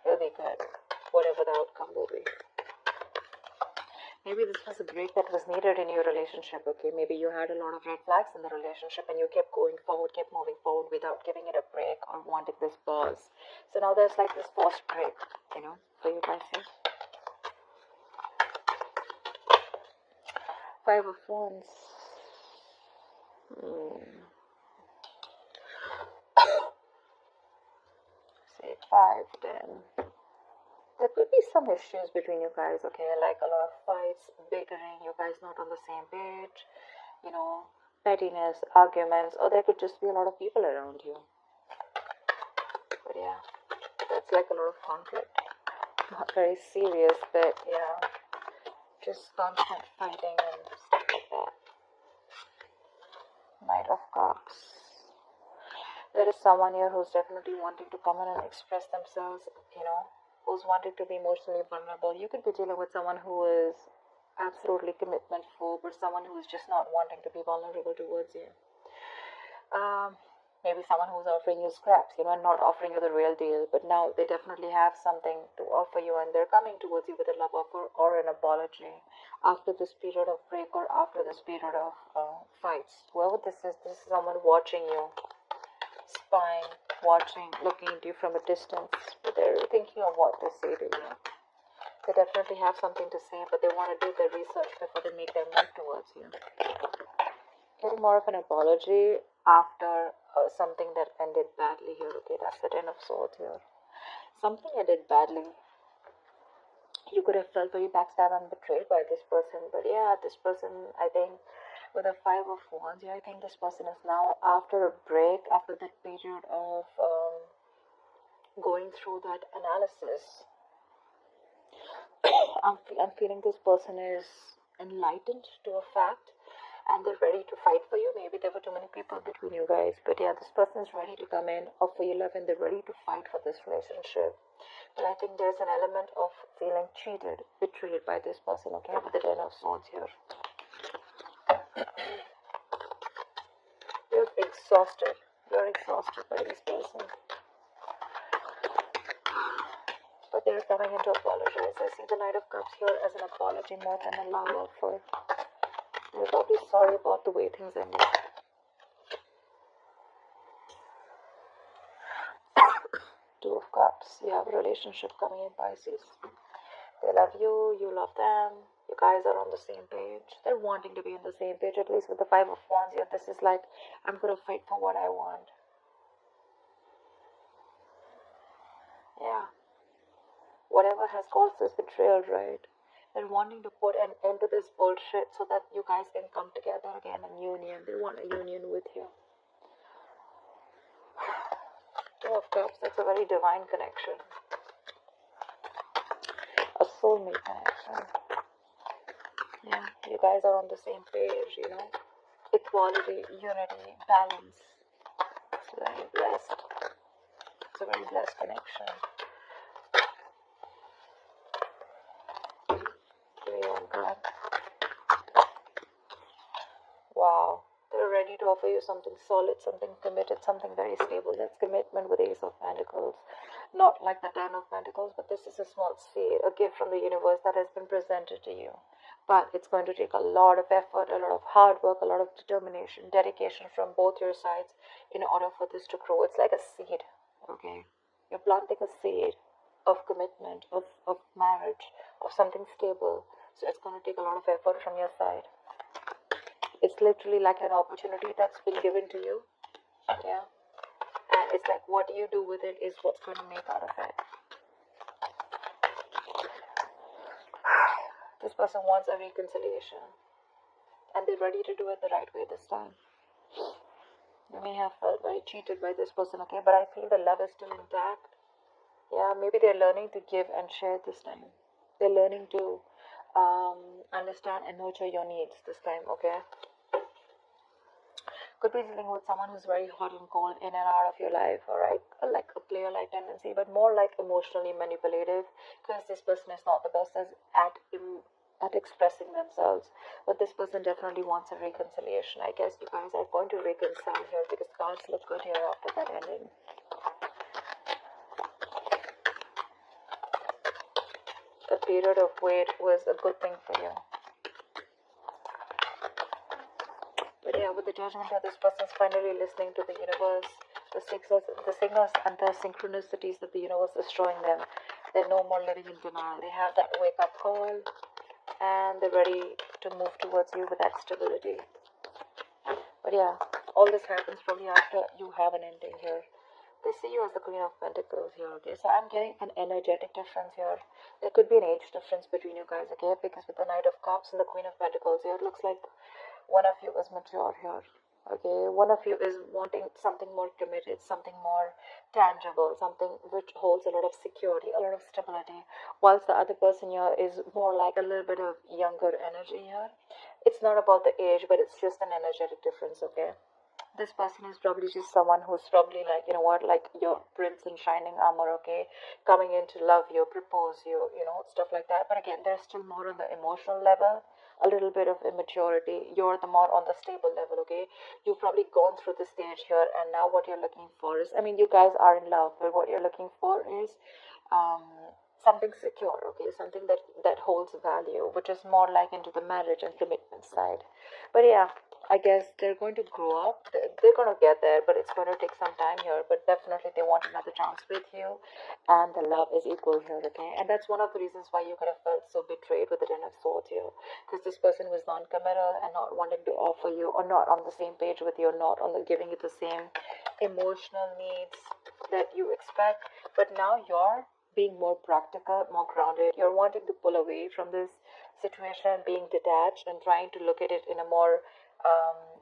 It'll be good, whatever the outcome will be. Maybe this was a break that was needed in your relationship, okay? Maybe you had a lot of red flags in the relationship and you kept going forward, kept moving forward without giving it a break or wanting this pause. So now there's like this forced break, you know, for you guys here. Five of Wands. Say 5, 10. There could be some issues between you guys, okay? Like a lot of fights, bickering, you guys not on the same page, you know, pettiness, arguments, or there could just be a lot of people around you. But yeah, that's like a lot of conflict. Not very serious, but yeah, just constant fighting and stuff like that. Knight of Cups. There is someone here who's definitely wanting to come in and express themselves, you know, who's wanting to be emotionally vulnerable. You could be dealing with someone who is absolutely commitment phobe, or someone who is just not wanting to be vulnerable towards you. Maybe someone who's offering you scraps, you know, and not offering you the real deal, but now they definitely have something to offer you and they're coming towards you with a love offer or an apology after this period of break or after this period of fights. Whoever this is someone watching you, spying, watching, looking at you from a distance, but they're thinking of what to say to you. They definitely have something to say, but they want to do their research before they make their move towards you. Getting more of an apology after something that ended badly here. Okay, that's the 10 of Swords here. Something ended badly. You could have felt very backstabbed and betrayed by this person, but yeah, this person, I think, with a 5 of Wands, yeah, I think this person is now after a break, after that period of going through that analysis. I'm feeling this person is enlightened to a fact and they're ready to fight for you. Maybe there were too many people between you guys, but yeah, this person is ready to come in, offer you love, and they're ready to fight for this relationship. But I think there's an element of feeling cheated, betrayed by this person, okay, with the 10 of Swords here. You're exhausted. You're exhausted by this person. But they're coming in to apologize. I see the Knight of Cups here as an apology more than a love offer. They're probably sorry about the way things ended. Two of Cups. You have a relationship coming in, Pisces. They love you, you love them. You guys are on the same page. They're wanting to be on the same page, at least with the 5 of Wands here. This is like, I'm going to fight for what I want. Yeah. Whatever has caused this betrayal, right? They're wanting to put an end to this bullshit so that you guys can come together again in union. They want a union with you. Two of Cups, that's a very divine connection. A soulmate connection. Yeah, you guys are on the same page, you know. Equality, unity, balance. It's very blessed. It's a very blessed connection. Give me one card. Wow. They're ready to offer you something solid, something committed, something very stable. That's commitment with Ace of Pentacles. Not like the 10 of Pentacles, but this is a small seed, a gift from the universe that has been presented to you. But it's going to take a lot of effort, a lot of hard work, a lot of determination, dedication from both your sides in order for this to grow. It's like a seed, okay? You're planting a seed of commitment, of marriage, of something stable. So it's going to take a lot of effort from your side. It's literally like an opportunity that's been given to you. Yeah. And it's like what you do with it is what's going to make out of it. This person wants a reconciliation. And they're ready to do it the right way this time. You may have felt very cheated by this person, okay? But I feel the love is still intact. Yeah, maybe they're learning to give and share this time. They're learning to understand and nurture your needs this time, okay? Could be dealing with someone who's very hot and cold in and out of your life, alright? Like a player-like tendency, but more like emotionally manipulative, because this person is not the best at expressing themselves. But this person definitely wants a reconciliation. I guess you guys are going to reconcile here because cards look good here after that ending. a period of wait was a good thing for you. But yeah, with the judgment here, this person's finally listening to the universe, the signals and the synchronicities that the universe is showing them. They're no more living in denial. They have that wake-up call, and they're ready to move towards you with that stability. But yeah, all this happens probably after you have an ending here. They see you as the Queen of Pentacles here, okay? So I'm getting an energetic difference here. There could be an age difference between you guys, okay? Because with the Knight of Cups and the Queen of Pentacles here, it looks like one of you is mature here, okay? One of you is wanting something more committed, something more tangible, something which holds a lot of security, a lot of stability, whilst the other person here is more like a little bit of younger energy here. It's not about the age, but it's just an energetic difference, okay? This person is probably just someone who's probably like, you know what, like your prince in shining armor, okay, coming in to love you, propose you, you know, stuff like that. But again, there's still more on the emotional level, a little bit of immaturity. You're the more on the stable level, okay? You've probably gone through the stage here, and now what you're looking for is, I mean, you guys are in love, but what you're looking for is something secure, okay, something that holds value, which is more like into the marriage and commitment side. But yeah, I guess they're going to grow up. They're going to get there, but it's going to take some time here. But definitely they want another chance with you, and the love is equal here, okay? And that's one of the reasons why you could have felt so betrayed with the Ten of Swords here, because this person was non-committal and not wanting to offer you, or not on the same page with you, or not on the giving you the same emotional needs that you expect. But now you're being more practical, more grounded. You're wanting to pull away from this situation, being detached and trying to look at it in a more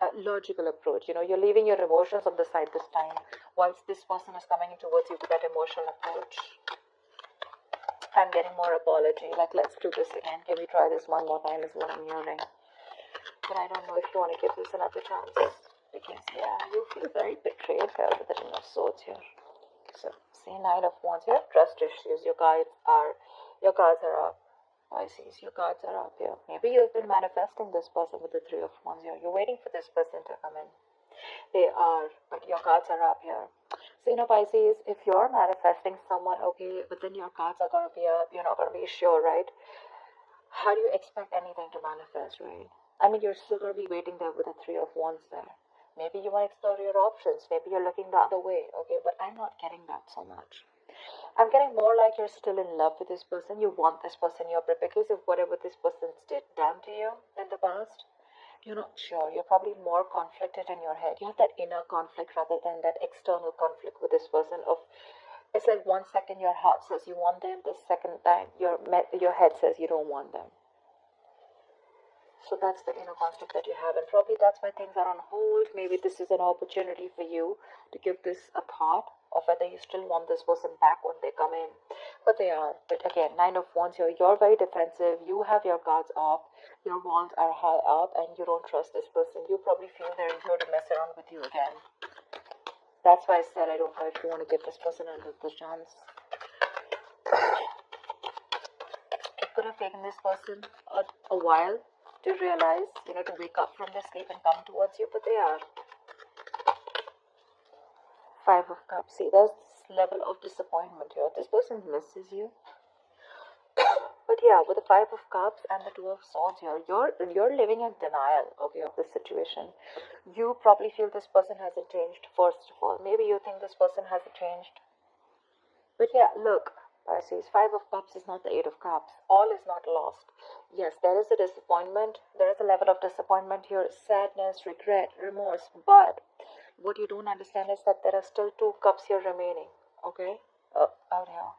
a logical approach. You know, you're leaving your emotions on the side this time, whilst this person is coming towards you with that emotional approach. I'm getting more apology, like, let's do this again. Can we try this one more time is what I'm hearing. But I don't know if you want to give this another chance, because yeah, you feel very betrayed here with the Ten of Swords here. So see, Nine of Wands here, trust issues. Your cards are up. Pisces, your cards are up here. Maybe you've been manifesting this person with the Three of Wands here. You're waiting for this person to come in. They are, but your cards are up here. So, you know, Pisces, if you're manifesting someone, okay, but then your cards are going to be up, you're not going to be sure, right? How do you expect anything to manifest, right? I mean, you're still going to be waiting there with the Three of Wands there. Maybe you want to explore your options. Maybe you're looking the other way, okay? But I'm not getting that so much. I'm getting more like you're still in love with this person. You want this person, you're because of whatever this person's done to you in the past. You're not sure. You're probably more conflicted in your head. You have that inner conflict rather than that external conflict with this person. Of it's like 1 second your heart says you want them, the second time your head says you don't want them. So that's the inner conflict that you have, and probably that's why things are on hold. Maybe this is an opportunity for you to give this a thought of whether you still want this person back when they come in. But they are. But again, Nine of Wands here, you're very defensive. You have your guards up. Your walls are high up, and you don't trust this person. You probably feel they're here to mess around with you again. That's why I said I don't know if you want to give this person another chance. It could have taken this person a while to realize, you know, to wake up from their sleep and come towards you, but they are. Five of Cups. See, there's this level of disappointment here. This person misses you. But yeah, with the Five of Cups and the Two of Swords here, you're living in denial, okay, of this situation. You probably feel this person hasn't changed, first of all. Maybe you think this person hasn't changed. But yeah, look, Pisces, Five of Cups is not the Eight of Cups. All is not lost. Yes, there is a disappointment. There is a level of disappointment here, sadness, regret, remorse. But what you don't understand is that there are still 2 cups here remaining. Okay? Out here.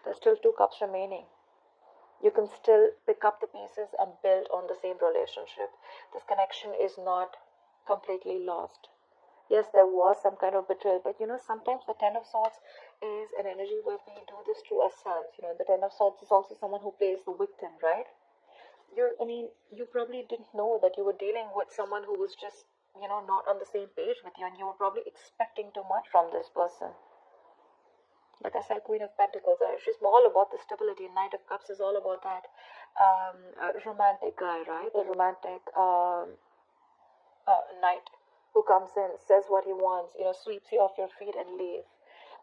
There's still 2 cups remaining. You can still pick up the pieces and build on the same relationship. This connection is not completely lost. Yes, there was some kind of betrayal, but you know, sometimes the Ten of Swords is an energy where we do this to ourselves. You know, the Ten of Swords is also someone who plays the victim, right? You probably didn't know that you were dealing with someone who was just, you know, not on the same page with you, and you were probably expecting too much from this person. Like I said, Queen of Pentacles, she's all about the stability. Knight of Cups is all about that romantic guy, right? The romantic knight who comes in, says what he wants, you know, sweeps you off your feet and leaves.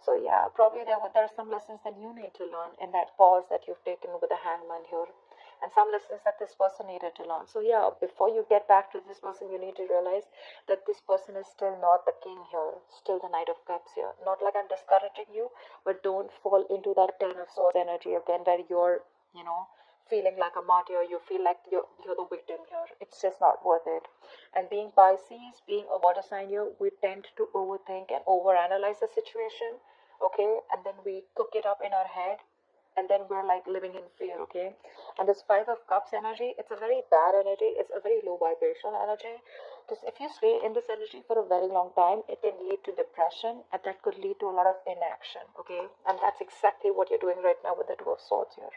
So yeah, probably there are some lessons that you need to learn in that pause that you've taken with the hangman here, and some lessons that this person needed to learn. So yeah, before you get back to this person, you need to realize that this person is still not the king here, still the Knight of Cups here. Not like I'm discouraging you, but don't fall into that Ten of Swords energy again, where you're, feeling like a martyr. You feel like you're the victim here. It's just not worth it. And being Pisces, being a water sign here, we tend to overthink and overanalyze the situation, okay, and then we cook it up in our head, and then we're like living in fear, okay. And this Five of Cups energy, it's a very bad energy, it's a very low vibrational energy, because if you stay in this energy for a very long time, it can lead to depression, and that could lead to a lot of inaction, okay. And that's exactly what you're doing right now with the Two of Swords here.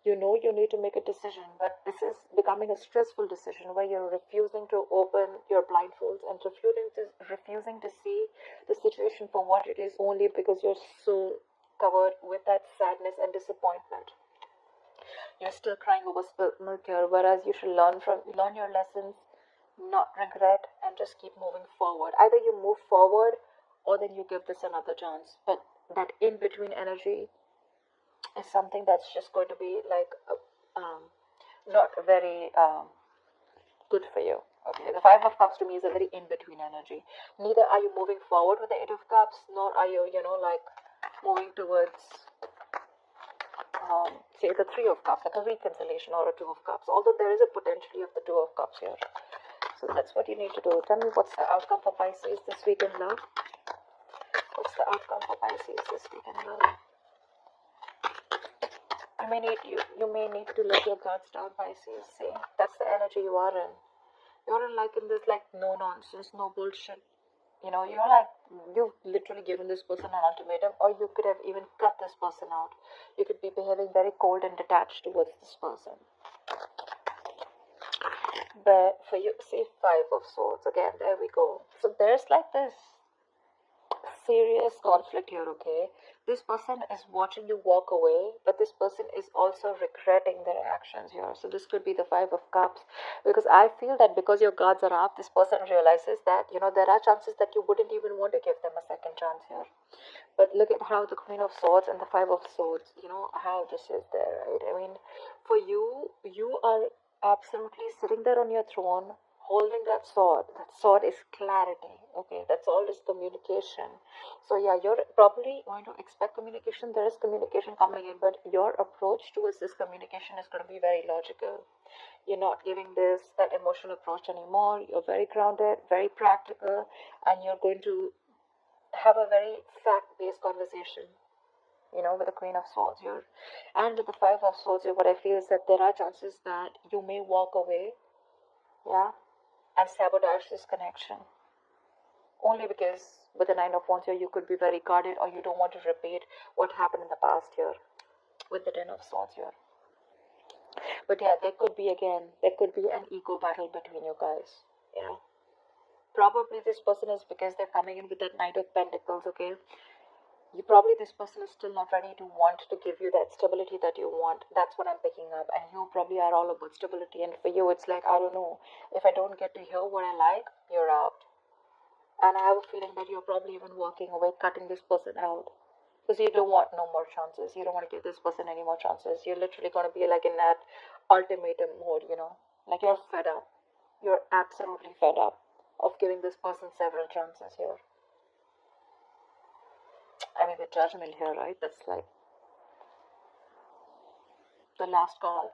You know you need to make a decision, but this is becoming a stressful decision where you're refusing to open your blindfolds and refusing to see the situation for what it is, only because you're so covered with that sadness and disappointment. You're still crying over spilt milk here, whereas you should learn your lessons, not regret, and just keep moving forward. Either you move forward or then you give this another chance. But that in between energy is something that's just going to be like not very good for you. Okay, the Five of Cups to me is a very in-between energy. Neither are you moving forward with the Eight of Cups, nor are you, like moving towards, say, the Three of Cups, like a reconciliation or a Two of Cups. Although there is a potentially of the Two of Cups here. So that's what you need to do. Tell me what's the outcome for Pisces this week in love. What's the outcome for Pisces this week in love? You may need to let your guards down, Pisces. See, that's the energy you are in. You're in this no nonsense, no bullshit. You're like, you've literally given this person an ultimatum, or you could have even cut this person out. You could be behaving very cold and detached towards this person. But for you, see, Five of Swords again. There we go. So there's like this serious conflict here, okay? This person is watching you walk away, but this person is also regretting their actions here. So this could be the Five of Cups, because I feel that because your guards are up, this person realizes that, there are chances that you wouldn't even want to give them a second chance here. But look at how the Queen of Swords and the Five of Swords, how this is there, right? I mean, for you, you are absolutely sitting there on your throne, holding that sword. That sword is clarity, okay? That's all is communication. So yeah, you're probably going to expect communication. There is communication coming in, but your approach towards this communication is going to be very logical. You're not giving that emotional approach anymore. You're very grounded, very practical, and you're going to have a very fact-based conversation, with the Queen of Swords here. And with the Five of Swords here, what I feel is that there are chances that you may walk away, yeah, and sabotage this connection. Only because with the Nine of Wands here, you could be very guarded, or you don't want to repeat what happened in the past here with the Ten of Swords here. But yeah, there could be an ego battle between you guys. Yeah. Probably this person is, because they're coming in with that Knight of Pentacles, okay? This person is still not ready to want to give you that stability that you want. That's what I'm picking up. And you probably are all about stability. And for you, it's like, I don't know, if I don't get to hear what I like, you're out. And I have a feeling that you're probably even walking away, cutting this person out. Because you don't want no more chances. You don't want to give this person any more chances. You're literally going to be like in that ultimatum mode, Like you're fed up. You're absolutely fed up of giving this person several chances here. I mean, the Judgment here, right? That's like the last call.